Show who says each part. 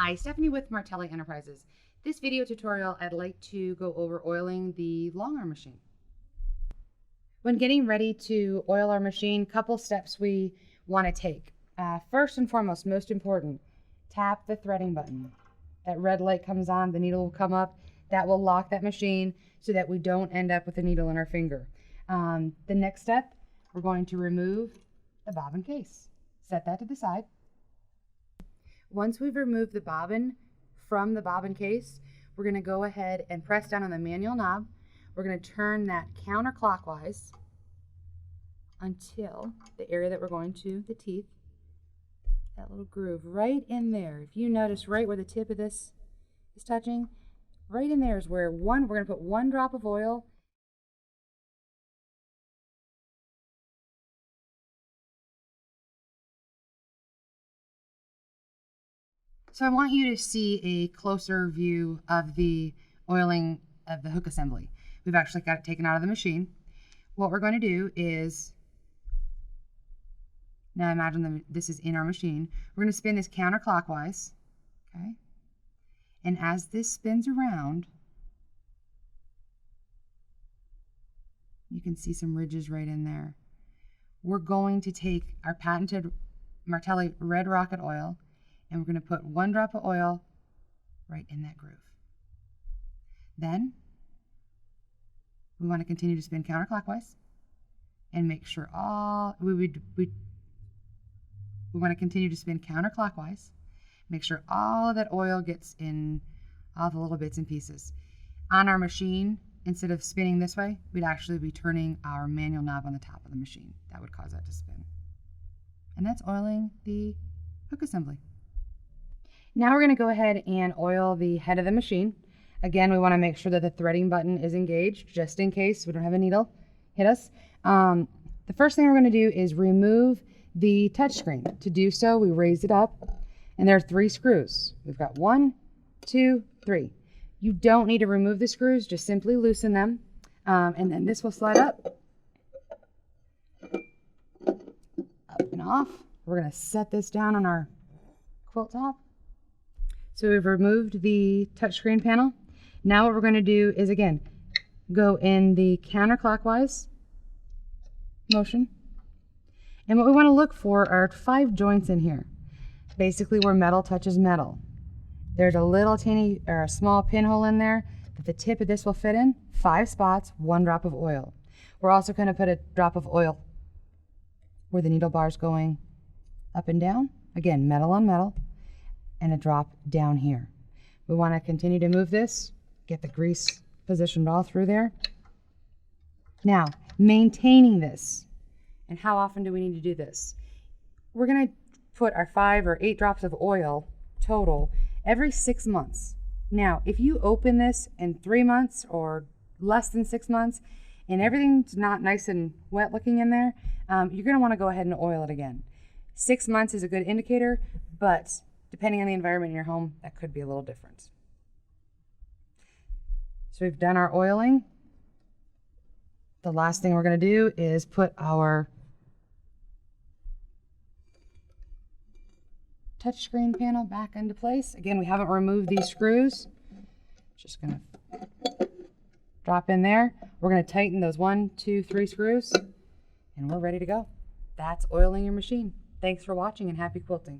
Speaker 1: Hi, Stephanie with Martelli Enterprises. This video tutorial, I'd like to go over oiling the Longarm machine. When getting ready to oil our machine, couple steps we want to take. First and foremost, most important, tap the threading button. That red light comes on, the needle will come up. That will lock that machine so that we don't end up with a needle in our finger. The next step, we're going to remove the bobbin case. Set that to the side. Once we've removed the bobbin from the bobbin case, we're going to go ahead and press down on the manual knob. We're going to turn that counterclockwise until the area that we're going to, the teeth, that little groove right in there. If you notice right where the tip of this is touching, right in there is where we're going to put 1 drop of oil. So I want you to see a closer view of the oiling of the hook assembly. We've actually got it taken out of the machine. What we're going to do is, now imagine that this is in our machine. We're going to spin this counterclockwise, okay? And as this spins around, you can see some ridges right in there. We're going to take our patented Martelli Red Rocket oil, and we're going to put 1 drop of oil right in that groove. Then we want to continue to spin counterclockwise and make sure we want to continue to spin counterclockwise. Make sure all of that oil gets in all the little bits and pieces. On our machine, instead of spinning this way, we'd actually be turning our manual knob on the top of the machine. That would cause that to spin. And that's oiling the hook assembly. Now we're going to go ahead and oil the head of the machine. Again, we want to make sure that the threading button is engaged, just in case we don't have a needle hit us. The first thing we're going to do is remove the touchscreen. To do so, we raise it up, and there are 3 screws. We've got 1, 2, 3. You don't need to remove the screws, just simply loosen them, and then this will slide up and off. We're going to set this down on our quilt top. So we've removed the touchscreen panel. Now what we're going to do is, again, go in the counterclockwise motion. And what we want to look for are 5 joints in here, basically where metal touches metal. There's a little teeny or a small pinhole in there that the tip of this will fit in. 5 spots, 1 drop of oil. We're also going to put a drop of oil where the needle bar is going up and down. Again, metal on metal. And a drop down here. We want to continue to move this, get the grease positioned all through there. Now, maintaining this, and how often do we need to do this? We're going to put our 5 or 8 drops of oil total every 6 months. Now, if you open this in 3 months or less than 6 months, and everything's not nice and wet looking in there, you're going to want to go ahead and oil it again. 6 months is a good indicator, but depending on the environment in your home, that could be a little different. So we've done our oiling. The last thing we're going to do is put our touchscreen panel back into place. Again, we haven't removed these screws. Just going to drop in there. We're going to tighten those 1, 2, 3 screws, and we're ready to go. That's oiling your machine. Thanks for watching, and happy quilting.